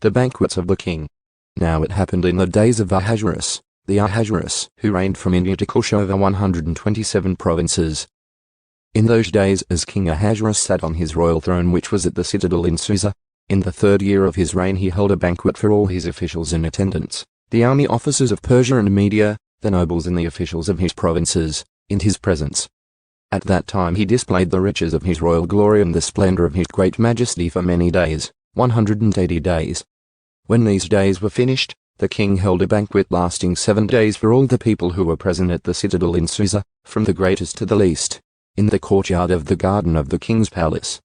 The banquets of the king. Now it happened in the days of Ahasuerus, the Ahasuerus who reigned from India to Kush over 127 provinces. In those days, as King Ahasuerus sat on his royal throne, which was at the citadel in Susa, in the 3rd year of his reign he held a banquet for all his officials and attendants, the army officers of Persia and Media, the nobles and the officials of his provinces, in his presence. At that time he displayed the riches of his royal glory and the splendor of his great majesty for many days, 180 days. When these days were finished, the king held a banquet lasting 7 days for all the people who were present at the citadel in Susa, from the greatest to the least, in the courtyard of the garden of the king's palace.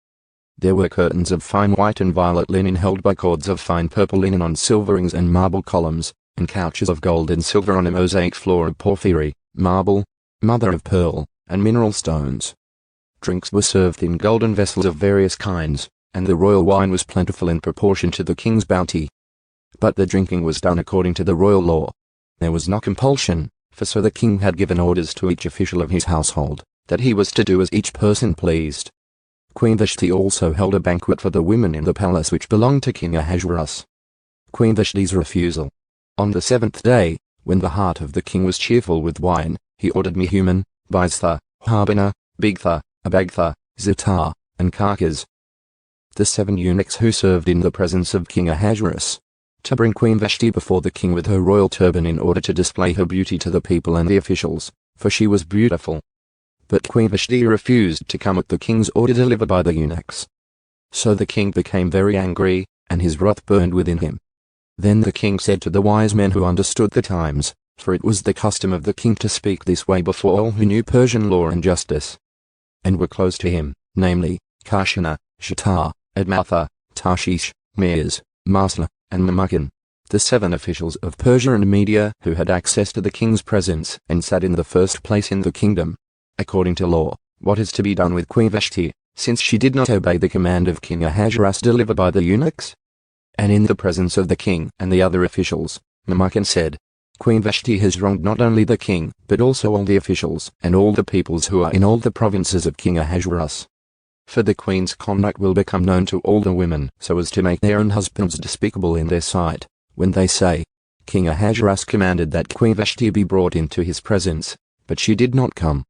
There were curtains of fine white and violet linen held by cords of fine purple linen on silver rings and marble columns, and couches of gold and silver on a mosaic floor of porphyry, marble, mother of pearl, and mineral stones. Drinks were served in golden vessels of various kinds, and the royal wine was plentiful in proportion to the king's bounty. But the drinking was done according to the royal law. There was no compulsion, for so the king had given orders to each official of his household, that he was to do as each person pleased. Queen Vashti also held a banquet for the women in the palace which belonged to King Ahasuerus. Queen Vashti's refusal. On the 7th day, when the heart of the king was cheerful with wine, he ordered Mehuman, Biztha, Harbina, Bigtha, Abagtha, Zithar, and Karkas, the 7 eunuchs who served in the presence of King Ahasuerus, to bring Queen Vashti before the king with her royal turban in order to display her beauty to the people and the officials, for she was beautiful. But Queen Vashti refused to come at the king's order delivered by the eunuchs. So the king became very angry, and his wrath burned within him. Then the king said to the wise men who understood the times, for it was the custom of the king to speak this way before all who knew Persian law and justice, and were close to him, namely, Karshana, Shatar, Admatha, Tarshish, Meres, Masla, and Memucan, the 7 officials of Persia and Media who had access to the king's presence and sat in the first place in the kingdom. According to law, what is to be done with Queen Vashti, since she did not obey the command of King Ahasuerus delivered by the eunuchs? And in the presence of the king and the other officials, Memucan said, Queen Vashti has wronged not only the king, but also all the officials and all the peoples who are in all the provinces of King Ahasuerus. For the queen's conduct will become known to all the women so as to make their own husbands despicable in their sight, when they say, King Ahasuerus commanded that Queen Vashti be brought into his presence, but she did not come.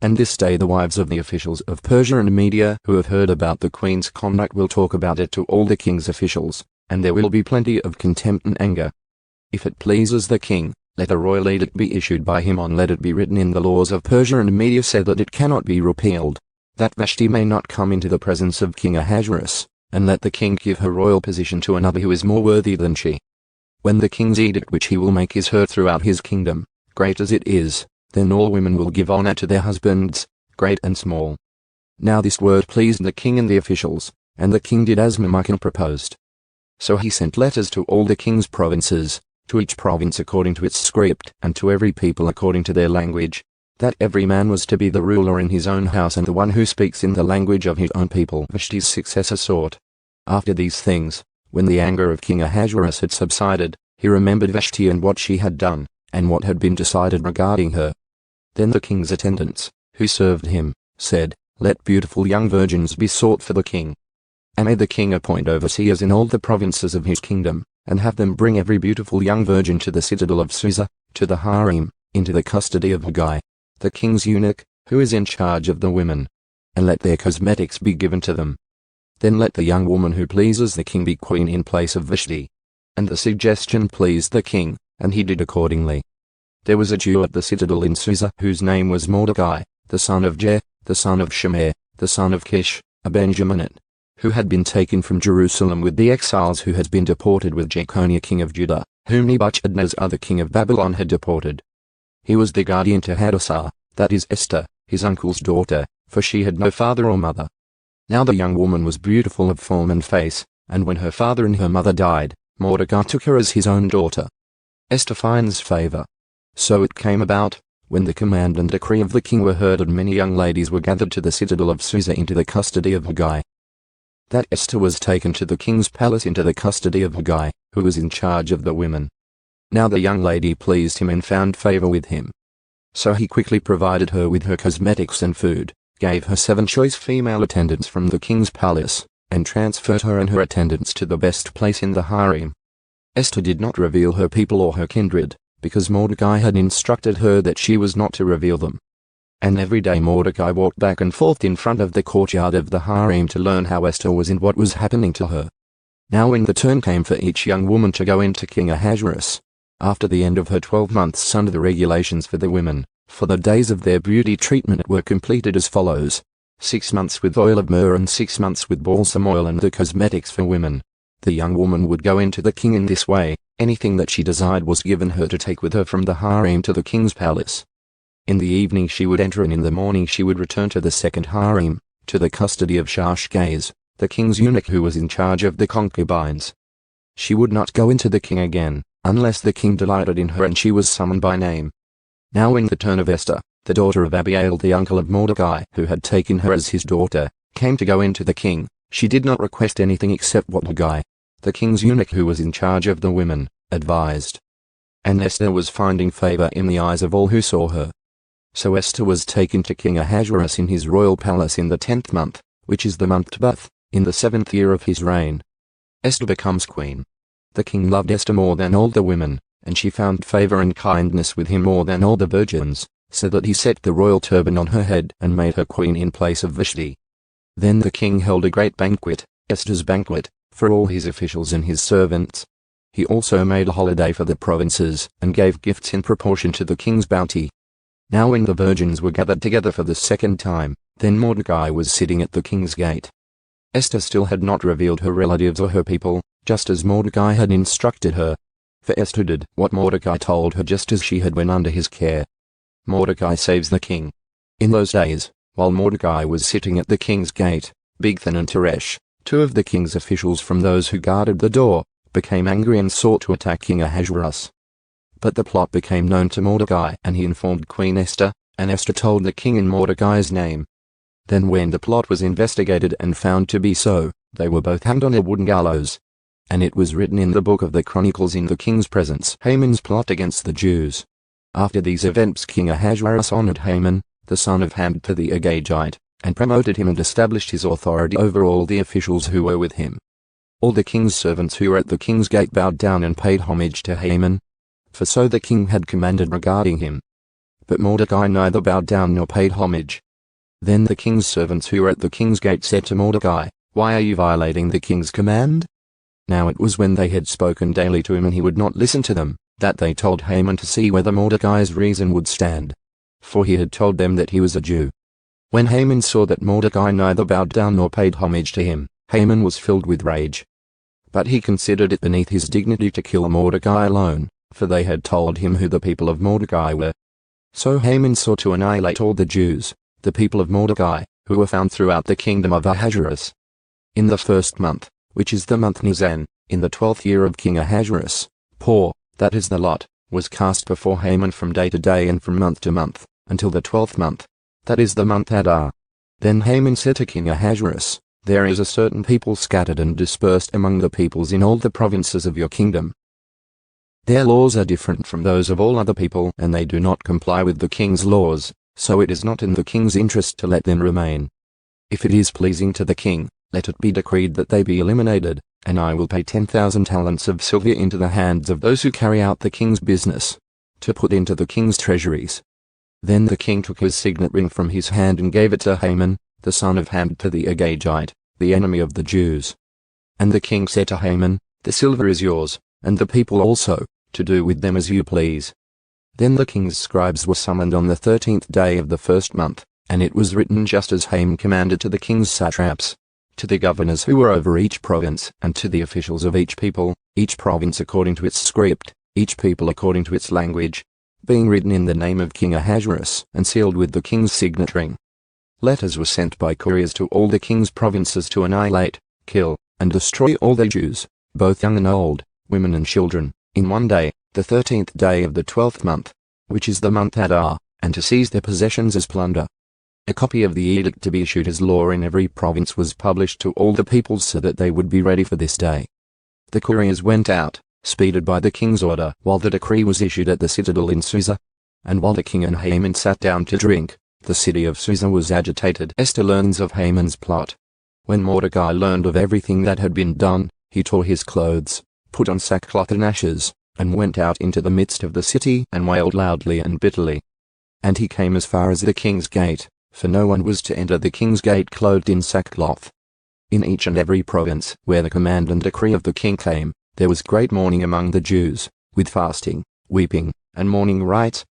And this day the wives of the officials of Persia and Media who have heard about the queen's conduct will talk about it to all the king's officials, and there will be plenty of contempt and anger. If it pleases the king, let a royal edict be issued by him on let it be written in the laws of Persia and Media so that it cannot be repealed, that Vashti may not come into the presence of King Ahasuerus, and let the king give her royal position to another who is more worthy than she. When the king's edict which he will make is heard throughout his kingdom, great as it is, then all women will give honor to their husbands, great and small. Now this word pleased the king and the officials, and the king did as Memucan proposed. So he sent letters to all the king's provinces, to each province according to its script, and to every people according to their language, that every man was to be the ruler in his own house and the one who speaks in the language of his own people Vashti's successor sought. After these things, when the anger of King Ahasuerus had subsided, he remembered Vashti and what she had done, and what had been decided regarding her. Then the king's attendants, who served him, said, Let beautiful young virgins be sought for the king. And may the king appoint overseers in all the provinces of his kingdom, and have them bring every beautiful young virgin to the citadel of Susa, to the harem, into the custody of Haggai, the king's eunuch, who is in charge of the women. And let their cosmetics be given to them. Then let the young woman who pleases the king be queen in place of Vashti. And the suggestion pleased the king, and he did accordingly. There was a Jew at the citadel in Susa whose name was Mordecai, the son of Jair, the son of Shemaiah, the son of Kish, a Benjaminite, who had been taken from Jerusalem with the exiles who had been deported with Jeconiah king of Judah, whom Nebuchadnezzar the king of Babylon had deported. He was the guardian to Hadassah, that is Esther, his uncle's daughter, for she had no father or mother. Now the young woman was beautiful of form and face, and when her father and her mother died, Mordecai took her as his own daughter. Esther finds favor. So it came about, when the command and decree of the king were heard and many young ladies were gathered to the citadel of Susa into the custody of Haggai, that Esther was taken to the king's palace into the custody of Haggai, who was in charge of the women. Now the young lady pleased him and found favor with him. So he quickly provided her with her cosmetics and food, gave her 7 choice female attendants from the king's palace, and transferred her and her attendants to the best place in the harem. Esther did not reveal her people or her kindred, because Mordecai had instructed her that she was not to reveal them. And every day Mordecai walked back and forth in front of the courtyard of the harem to learn how Esther was and what was happening to her. Now when the turn came for each young woman to go into King Ahasuerus, after the end of her 12 months under the regulations for the women, for the days of their beauty treatment were completed as follows: 6 months with oil of myrrh and 6 months with balsam oil and the cosmetics for women. The young woman would go into the king in this way. Anything that she desired was given her to take with her from the harem to the king's palace. In the evening she would enter, and in the morning she would return to the second harem, to the custody of Shashgaz, the king's eunuch who was in charge of the concubines. She would not go into the king again, unless the king delighted in her and she was summoned by name. Now in the turn of Esther, the daughter of Abihail, the uncle of Mordecai, who had taken her as his daughter, came to go into the king. She did not request anything except what Mordecai, the king's eunuch who was in charge of the women, advised. And Esther was finding favor in the eyes of all who saw her. So Esther was taken to King Ahasuerus in his royal palace in the 10th month, which is the month Tebeth, in the 7th year of his reign. Esther becomes queen. The king loved Esther more than all the women, and she found favor and kindness with him more than all the virgins, so that he set the royal turban on her head and made her queen in place of Vashti. Then the king held a great banquet, Esther's banquet, for all his officials and his servants. He also made a holiday for the provinces and gave gifts in proportion to the king's bounty. Now when the virgins were gathered together for the second time, then Mordecai was sitting at the king's gate. Esther still had not revealed her relatives or her people, just as Mordecai had instructed her. For Esther did what Mordecai told her just as she had been under his care. Mordecai saves the king. In those days, while Mordecai was sitting at the king's gate, Bigthan and Teresh, 2 of the king's officials from those who guarded the door, became angry and sought to attack King Ahasuerus. But the plot became known to Mordecai, and he informed Queen Esther, and Esther told the king in Mordecai's name. Then when the plot was investigated and found to be so, they were both hanged on a wooden gallows. And it was written in the book of the Chronicles in the king's presence, Haman's plot against the Jews. After these events King Ahasuerus honored Haman, the son of Hammedatha the Agagite, and promoted him and established his authority over all the officials who were with him. All the king's servants who were at the king's gate bowed down and paid homage to Haman, for so the king had commanded regarding him. But Mordecai neither bowed down nor paid homage. Then the king's servants who were at the king's gate said to Mordecai, "Why are you violating the king's command?" Now it was when they had spoken daily to him and he would not listen to them, that they told Haman to see whether Mordecai's reason would stand. For he had told them that he was a Jew. When Haman saw that Mordecai neither bowed down nor paid homage to him, Haman was filled with rage. But he considered it beneath his dignity to kill Mordecai alone, for they had told him who the people of Mordecai were. So Haman sought to annihilate all the Jews, the people of Mordecai, who were found throughout the kingdom of Ahasuerus. In the 1st month, which is the month Nisan, in the 12th year of King Ahasuerus, Pur, that is the lot, was cast before Haman from day to day and from month to month, until the 12th month, that is the month Adar. Then Haman said to King Ahasuerus, "There is a certain people scattered and dispersed among the peoples in all the provinces of your kingdom. Their laws are different from those of all other people, and they do not comply with the king's laws, so it is not in the king's interest to let them remain. If it is pleasing to the king, let it be decreed that they be eliminated, and I will pay 10,000 talents of silver into the hands of those who carry out the king's business, to put into the king's treasuries." Then the king took his signet ring from his hand and gave it to Haman, the son of Hammedatha the Agagite, the enemy of the Jews. And the king said to Haman, "The silver is yours, and the people also, to do with them as you please." Then the king's scribes were summoned on the 13th day of the 1st month, and it was written just as Haman commanded to the king's satraps, to the governors who were over each province, and to the officials of each people, each province according to its script, each people according to its language, being written in the name of King Ahasuerus, and sealed with the king's signet ring. Letters were sent by couriers to all the king's provinces to annihilate, kill, and destroy all the Jews, both young and old, women and children, in one day, the 13th day of the 12th month, which is the month Adar, and to seize their possessions as plunder. A copy of the edict to be issued as law in every province was published to all the peoples so that they would be ready for this day. The couriers went out, speeded by the king's order, while the decree was issued at the citadel in Susa. And while the king and Haman sat down to drink, the city of Susa was agitated. Esther learns of Haman's plot. When Mordecai learned of everything that had been done, he tore his clothes, put on sackcloth and ashes, and went out into the midst of the city and wailed loudly and bitterly. And he came as far as the king's gate, for no one was to enter the king's gate clothed in sackcloth. In each and every province where the command and decree of the king came, there was great mourning among the Jews, with fasting, weeping, and mourning rites.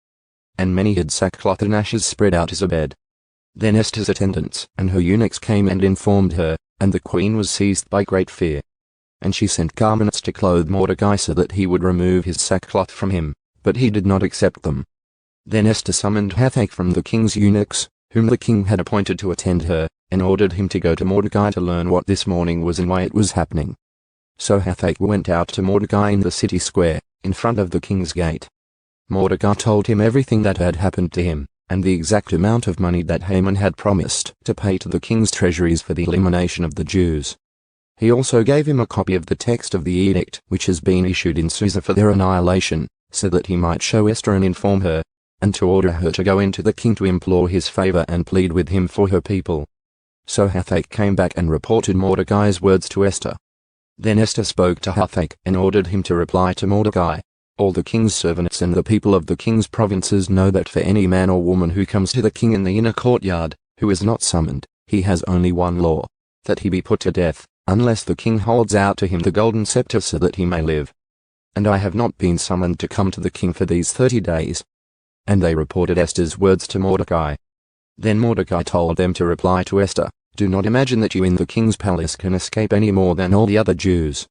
And many had sackcloth and ashes spread out as a bed. Then Esther's attendants and her eunuchs came and informed her, and the queen was seized by great fear. And she sent garments to clothe Mordecai so that he would remove his sackcloth from him, but he did not accept them. Then Esther summoned Hathach from the king's eunuchs, whom the king had appointed to attend her, and ordered him to go to Mordecai to learn what this mourning was and why it was happening. So Hathach went out to Mordecai in the city square, in front of the king's gate. Mordecai told him everything that had happened to him, and the exact amount of money that Haman had promised to pay to the king's treasuries for the elimination of the Jews. He also gave him a copy of the text of the edict which has been issued in Susa for their annihilation, so that he might show Esther and inform her, and to order her to go in to the king to implore his favor and plead with him for her people. So Hathach came back and reported Mordecai's words to Esther. Then Esther spoke to Hathach and ordered him to reply to Mordecai. All the king's servants and the people of the king's provinces know that for any man or woman who comes to the king in the inner courtyard, who is not summoned, he has only one law, that he be put to death, unless the king holds out to him the golden scepter so that he may live. And I have not been summoned to come to the king for these 30 days. And they reported Esther's words to Mordecai. Then Mordecai told them to reply to Esther, "Do not imagine that you in the king's palace can escape any more than all the other Jews.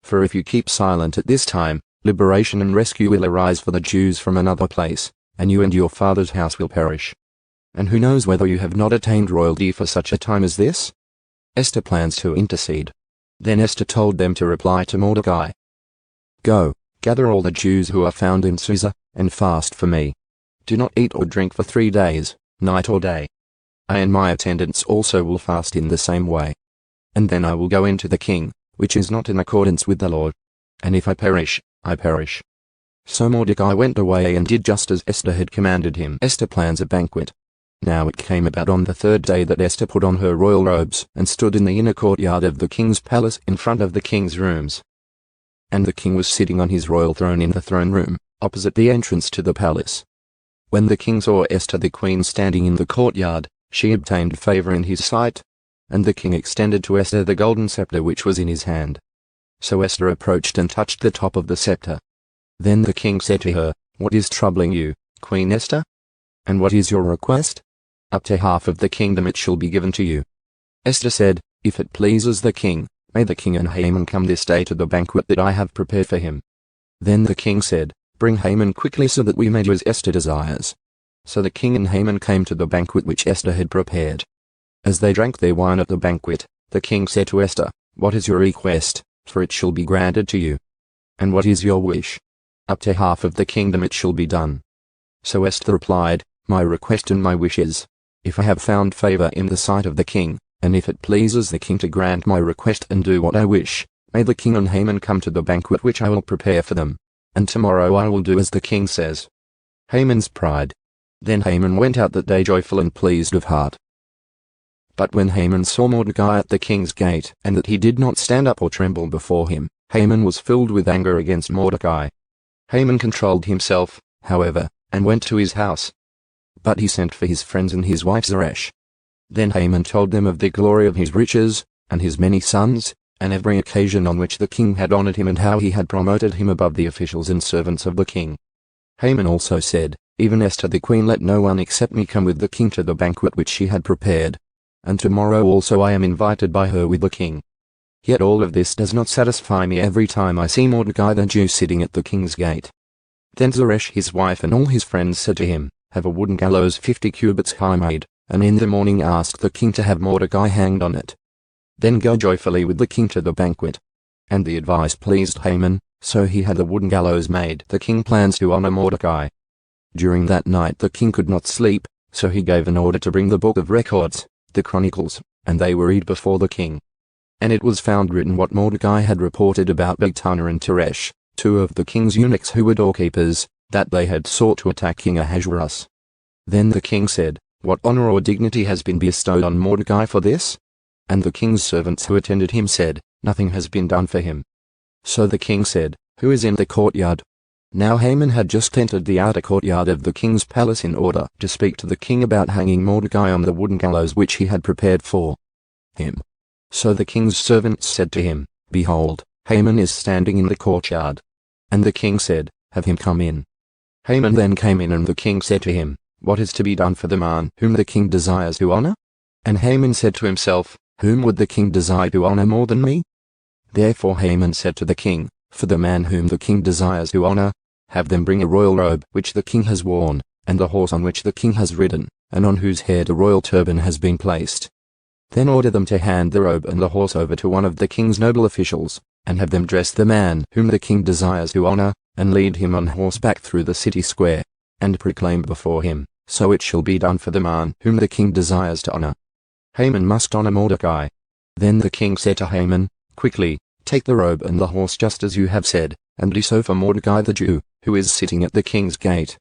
For if you keep silent at this time, liberation and rescue will arise for the Jews from another place, and you and your father's house will perish. And who knows whether you have not attained royalty for such a time as this?" Esther plans to intercede. Then Esther told them to reply to Mordecai. "Go, gather all the Jews who are found in Susa, and fast for me. Do not eat or drink for 3 days, night or day. I and my attendants also will fast in the same way. And then I will go into the king, which is not in accordance with the law. And if I perish, I perish." So Mordecai went away and did just as Esther had commanded him. Esther plans a banquet. Now it came about on the 3rd day that Esther put on her royal robes and stood in the inner courtyard of the king's palace in front of the king's rooms. And the king was sitting on his royal throne in the throne room, opposite the entrance to the palace. When the king saw Esther the queen standing in the courtyard, she obtained favor in his sight, and the king extended to Esther the golden scepter which was in his hand. So Esther approached and touched the top of the scepter. Then the king said to her, "What is troubling you, Queen Esther? And what is your request? Up to half of the kingdom it shall be given to you." Esther said, "If it pleases the king, may the king and Haman come this day to the banquet that I have prepared for him." Then the king said, "Bring Haman quickly so that we may do as Esther desires." So the king and Haman came to the banquet which Esther had prepared. As they drank their wine at the banquet, the king said to Esther, "What is your request? For it shall be granted to you." "And what is your wish?" "Up to half of the kingdom it shall be done." So Esther replied, "My request and my wish is, if I have found favor in the sight of the king, and if it pleases the king to grant my request and do what I wish, may the king and Haman come to the banquet which I will prepare for them, and tomorrow I will do as the king says." Haman's pride. Then Haman went out that day joyful and pleased of heart. But when Haman saw Mordecai at the king's gate, and that he did not stand up or tremble before him, Haman was filled with anger against Mordecai. Haman controlled himself, however, and went to his house. But he sent for his friends and his wife Zeresh. Then Haman told them of the glory of his riches, and his many sons, and every occasion on which the king had honored him and how he had promoted him above the officials and servants of the king. Haman also said, "Even Esther the queen let no one except me come with the king to the banquet which she had prepared. And tomorrow also I am invited by her with the king. Yet all of this does not satisfy me every time I see Mordecai the Jew sitting at the king's gate." Then Zeresh his wife and all his friends said to him, "Have a wooden gallows 50 cubits high made, and in the morning ask the king to have Mordecai hanged on it. Then go joyfully with the king to the banquet." And the advice pleased Haman, so he had the wooden gallows made. The king plans to honor Mordecai. During that night the king could not sleep, so he gave an order to bring the book of records, the Chronicles, and they were read before the king. And it was found written what Mordecai had reported about Bigthana and Teresh, 2 of the king's eunuchs who were doorkeepers, that they had sought to attack King Ahasuerus. Then the king said, "What honor or dignity has been bestowed on Mordecai for this?" And the king's servants who attended him said, "Nothing has been done for him." So the king said, "Who is in the courtyard?" Now Haman had just entered the outer courtyard of the king's palace in order to speak to the king about hanging Mordecai on the wooden gallows which he had prepared for him. So the king's servants said to him, "Behold, Haman is standing in the courtyard." And the king said, "Have him come in." Haman then came in, and the king said to him, "What is to be done for the man whom the king desires to honor?" And Haman said to himself, "Whom would the king desire to honor more than me?" Therefore Haman said to the king, "For the man whom the king desires to honor, have them bring a royal robe which the king has worn, and the horse on which the king has ridden, and on whose head a royal turban has been placed. Then order them to hand the robe and the horse over to one of the king's noble officials, and have them dress the man whom the king desires to honor, and lead him on horseback through the city square, and proclaim before him, so it shall be done for the man whom the king desires to honor. Haman must honor Mordecai." Then the king said to Haman, "Quickly, take the robe and the horse just as you have said, and do so for Mordecai the Jew, who is sitting at the king's gate.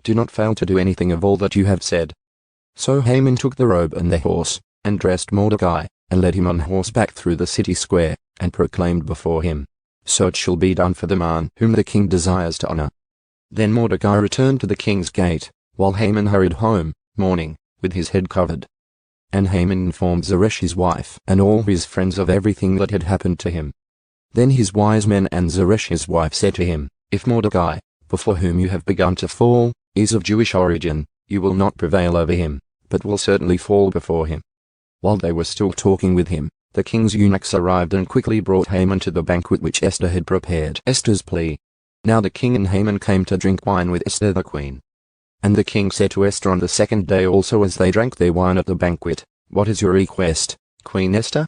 Do not fail to do anything of all that you have said." So Haman took the robe and the horse, and dressed Mordecai, and led him on horseback through the city square, and proclaimed before him, "So it shall be done for the man whom the king desires to honor." Then Mordecai returned to the king's gate, while Haman hurried home, mourning, with his head covered. And Haman informed Zeresh his wife and all his friends of everything that had happened to him. Then his wise men and Zeresh his wife said to him, "If Mordecai, before whom you have begun to fall, is of Jewish origin, you will not prevail over him, but will certainly fall before him." While they were still talking with him, the king's eunuchs arrived and quickly brought Haman to the banquet which Esther had prepared. Esther's plea. Now the king and Haman came to drink wine with Esther the queen. And the king said to Esther on the second day also as they drank their wine at the banquet, "What is your request, Queen Esther?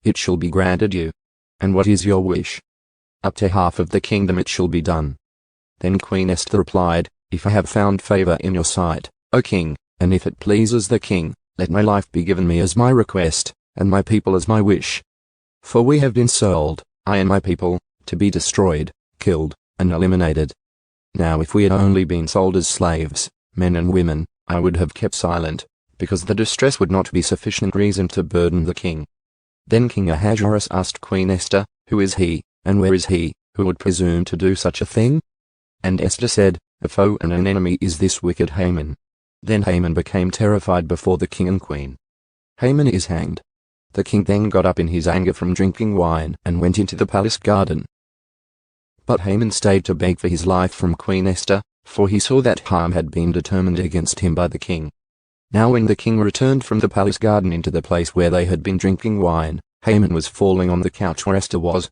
It shall be granted you. And what is your wish? Up to half of the kingdom it shall be done." Then Queen Esther replied, "If I have found favor in your sight, O king, and if it pleases the king, let my life be given me as my request, and my people as my wish. For we have been sold, I and my people, to be destroyed, killed, and eliminated. Now if we had only been sold as slaves, men and women, I would have kept silent, because the distress would not be sufficient reason to burden the king." Then King Ahasuerus asked Queen Esther, "Who is he, and where is he, who would presume to do such a thing?" And Esther said, "A foe and an enemy is this wicked Haman." Then Haman became terrified before the king and queen. Haman is hanged. The king then got up in his anger from drinking wine and went into the palace garden. But Haman stayed to beg for his life from Queen Esther, for he saw that harm had been determined against him by the king. Now when the king returned from the palace garden into the place where they had been drinking wine, Haman was falling on the couch where Esther was.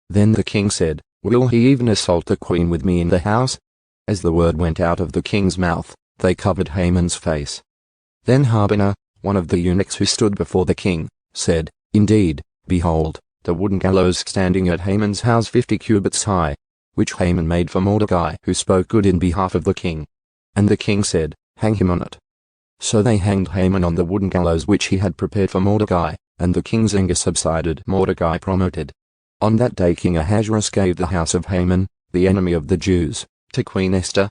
Then the king said, "Will he even assault the queen with me in the house?" As the word went out of the king's mouth, they covered Haman's face. Then Harbonah, one of the eunuchs who stood before the king, said, "Indeed, behold, the wooden gallows standing at Haman's house 50 cubits high, which Haman made for Mordecai, who spoke good in behalf of the king." And the king said, "Hang him on it." So they hanged Haman on the wooden gallows which he had prepared for Mordecai, and the king's anger subsided. Mordecai promoted. On that day King Ahasuerus gave the house of Haman, the enemy of the Jews, to Queen Esther.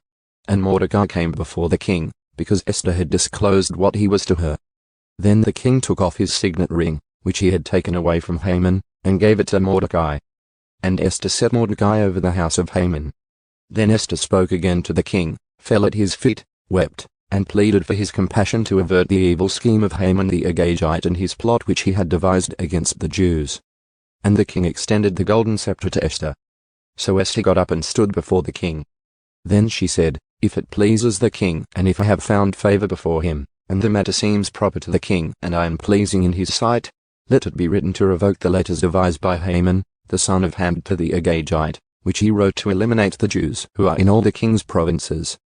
And Mordecai came before the king, because Esther had disclosed what he was to her. Then the king took off his signet ring, which he had taken away from Haman, and gave it to Mordecai. And Esther set Mordecai over the house of Haman. Then Esther spoke again to the king, fell at his feet, wept, and pleaded for his compassion to avert the evil scheme of Haman the Agagite and his plot which he had devised against the Jews. And the king extended the golden scepter to Esther. So Esther got up and stood before the king. Then she said, "If it pleases the king, and if I have found favor before him, and the matter seems proper to the king, and I am pleasing in his sight, let it be written to revoke the letters devised by Haman, the son of Hammedatha the Agagite, which he wrote to eliminate the Jews who are in all the king's provinces.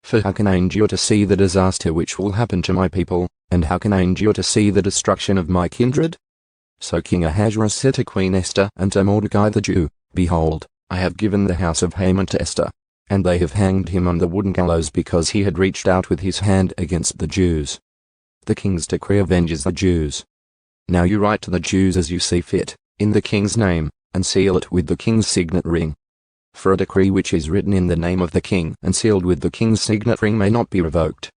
For how can I endure to see the disaster which will happen to my people, and how can I endure to see the destruction of my kindred?" So King Ahasuerus said to Queen Esther and to Mordecai the Jew, "Behold, I have given the house of Haman to Esther, and they have hanged him on the wooden gallows because he had reached out with his hand against the Jews. The king's decree avenges the Jews. Now you write to the Jews as you see fit, in the king's name, and seal it with the king's signet ring. For a decree which is written in the name of the king and sealed with the king's signet ring may not be revoked."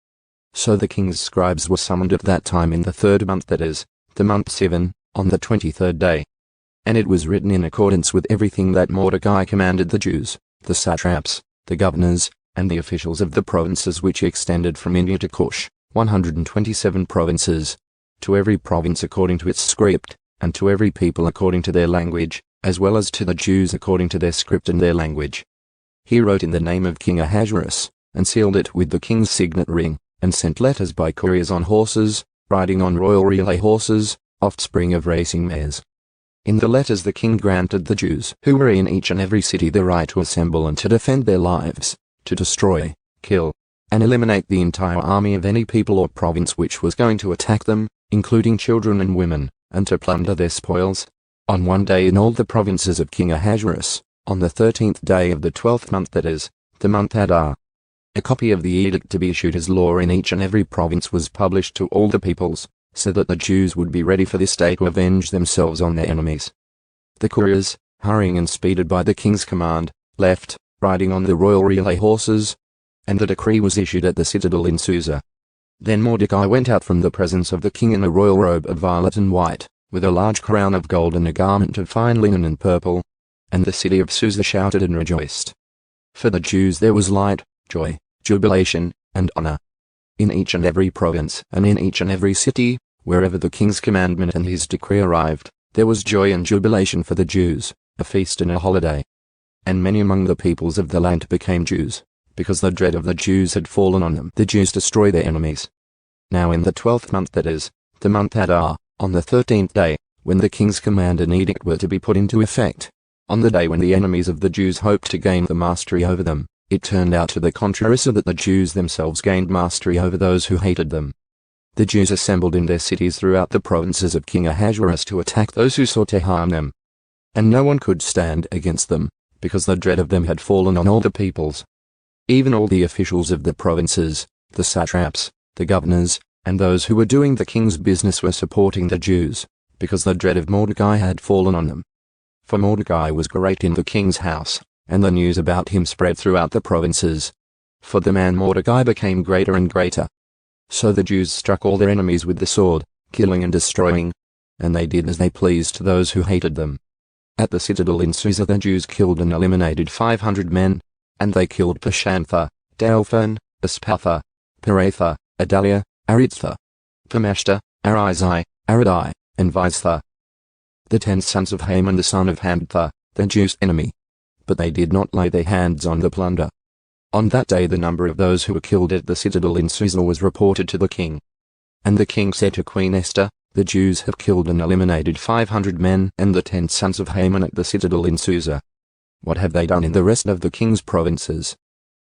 So the king's scribes were summoned at that time in the 3rd month, that is, the month Sivan, on the 23rd day. And it was written in accordance with everything that Mordecai commanded the Jews, the satraps, the governors, and the officials of the provinces which extended from India to Cush, 127 provinces, to every province according to its script, and to every people according to their language, as well as to the Jews according to their script and their language. He wrote in the name of King Ahasuerus, and sealed it with the king's signet ring, and sent letters by couriers on horses, riding on royal relay horses, offspring of racing mares. In the letters the king granted the Jews who were in each and every city the right to assemble and to defend their lives, to destroy, kill, and eliminate the entire army of any people or province which was going to attack them, including children and women, and to plunder their spoils. On one day in all the provinces of King Ahasuerus, on the 13th day of the 12th month, that is, the month Adar. A copy of the edict to be issued as law in each and every province was published to all the peoples, so that the Jews would be ready for this day to avenge themselves on their enemies. The couriers, hurrying and speeded by the king's command, left, riding on the royal relay horses, and the decree was issued at the citadel in Susa. Then Mordecai went out from the presence of the king in a royal robe of violet and white, with a large crown of gold and a garment of fine linen and purple. And the city of Susa shouted and rejoiced. For the Jews there was light, joy, jubilation, and honor. In each and every province and in each and every city, wherever the king's commandment and his decree arrived, there was joy and jubilation for the Jews, a feast and a holiday. And many among the peoples of the land became Jews, because the dread of the Jews had fallen on them. The Jews destroy their enemies. Now in the 12th month, that is, the month Adar, on the 13th day, when the king's command and edict were to be put into effect, on the day when the enemies of the Jews hoped to gain the mastery over them, it turned out to the contrary, so that the Jews themselves gained mastery over those who hated them. The Jews assembled in their cities throughout the provinces of King Ahasuerus to attack those who sought to harm them. And no one could stand against them, because the dread of them had fallen on all the peoples. Even all the officials of the provinces, the satraps, the governors, and those who were doing the king's business were supporting the Jews, because the dread of Mordecai had fallen on them. For Mordecai was great in the king's house, and the news about him spread throughout the provinces. For the man Mordecai became greater and greater. So the Jews struck all their enemies with the sword, killing and destroying, and they did as they pleased to those who hated them. At the citadel in Susa the Jews killed and eliminated 500 men, and they killed Pashantha, Dalphon, Aspatha, Paratha, Adalia, Aritha, Pamashta, Arizai, Aradai, and Viztha, the 10 sons of Haman the son of Hamtha, the Jews' enemy. But they did not lay their hands on the plunder. On that day the number of those who were killed at the citadel in Susa was reported to the king. And the king said to Queen Esther, the Jews have killed and eliminated 500 men and the 10 sons of Haman at the citadel in Susa. What have they done in the rest of the king's provinces?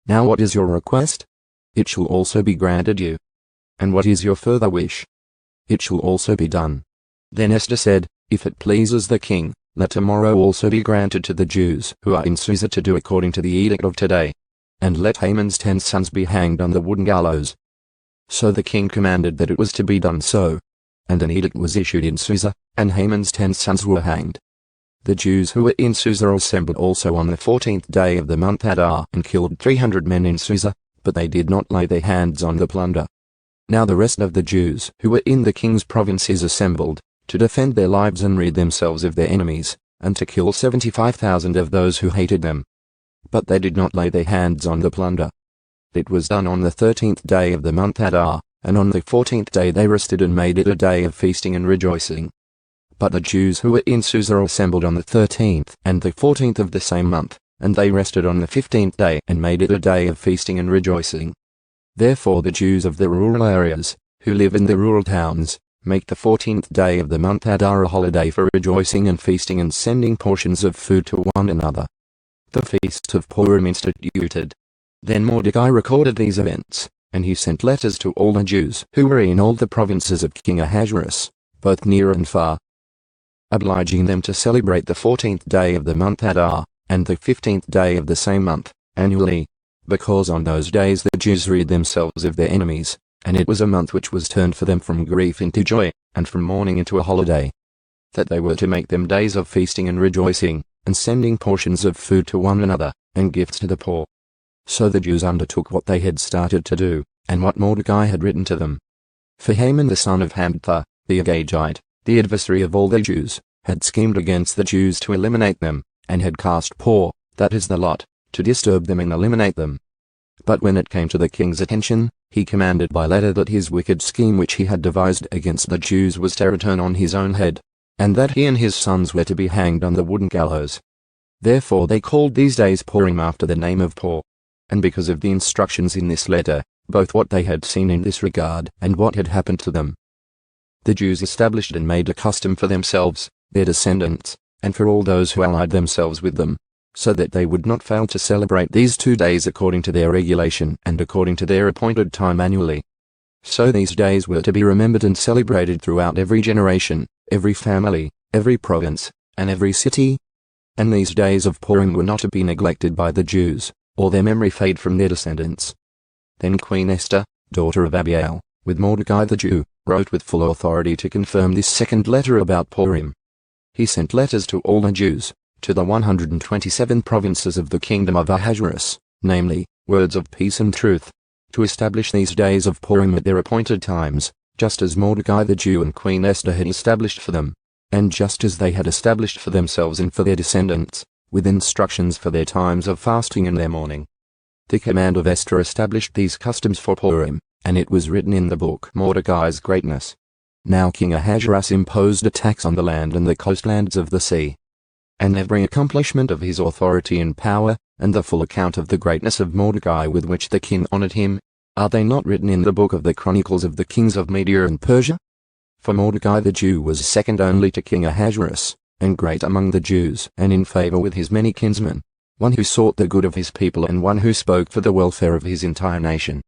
Now what is your request? It shall also be granted you. And what is your further wish? It shall also be done. Then Esther said, if it pleases the king, let tomorrow also be granted to the Jews who are in Susa to do according to the edict of today. And let Haman's 10 sons be hanged on the wooden gallows. So the king commanded that it was to be done so. And an edict was issued in Susa, and Haman's 10 sons were hanged. The Jews who were in Susa assembled also on the 14th day of the month Adar and killed 300 men in Susa, but they did not lay their hands on the plunder. Now the rest of the Jews who were in the king's provinces assembled, to defend their lives and rid themselves of their enemies, and to kill 75,000 of those who hated them. But they did not lay their hands on the plunder. It was done on the 13th day of the month Adar, and on the 14th day they rested and made it a day of feasting and rejoicing. But the Jews who were in Susa assembled on the 13th and the 14th of the same month, and they rested on the 15th day and made it a day of feasting and rejoicing. Therefore the Jews of the rural areas, who live in the rural towns, make the 14th day of the month Adar a holiday for rejoicing and feasting and sending portions of food to one another. The feast of Purim instituted. Then Mordecai recorded these events, and he sent letters to all the Jews who were in all the provinces of King Ahasuerus, both near and far, obliging them to celebrate the 14th day of the month Adar, and the 15th day of the same month, annually, because on those days the Jews rid themselves of their enemies, and it was a month which was turned for them from grief into joy, and from mourning into a holiday. That they were to make them days of feasting and rejoicing, and sending portions of food to one another, and gifts to the poor. So the Jews undertook what they had started to do, and what Mordecai had written to them. For Haman the son of Hamtha, the Agagite, the adversary of all the Jews, had schemed against the Jews to eliminate them, and had cast Por, that is the lot, to disturb them and eliminate them. But when it came to the king's attention, he commanded by letter that his wicked scheme which he had devised against the Jews was to return on his own head, and that he and his sons were to be hanged on the wooden gallows. Therefore they called these days Purim after the name of Por. And because of the instructions in this letter, both what they had seen in this regard and what had happened to them, the Jews established and made a custom for themselves, their descendants, and for all those who allied themselves with them, so that they would not fail to celebrate these 2 days according to their regulation and according to their appointed time annually. So these days were to be remembered and celebrated throughout every generation, every family, every province, and every city. And these days of Purim were not to be neglected by the Jews, or their memory fade from their descendants. Then Queen Esther, daughter of Abiel, with Mordecai the Jew, wrote with full authority to confirm this second letter about Purim. He sent letters to all the Jews, to the 127 provinces of the kingdom of Ahasuerus, namely, words of peace and truth, to establish these days of Purim at their appointed times, just as Mordecai the Jew and Queen Esther had established for them, and just as they had established for themselves and for their descendants, with instructions for their times of fasting and their mourning. The command of Esther established these customs for Purim, and it was written in the book Mordecai's Greatness. Now King Ahasuerus imposed a tax on the land and the coastlands of the sea, and every accomplishment of his authority and power, and the full account of the greatness of Mordecai with which the king honored him, are they not written in the book of the Chronicles of the kings of Media and Persia? For Mordecai the Jew was second only to King Ahasuerus, and great among the Jews, and in favor with his many kinsmen, one who sought the good of his people and one who spoke for the welfare of his entire nation.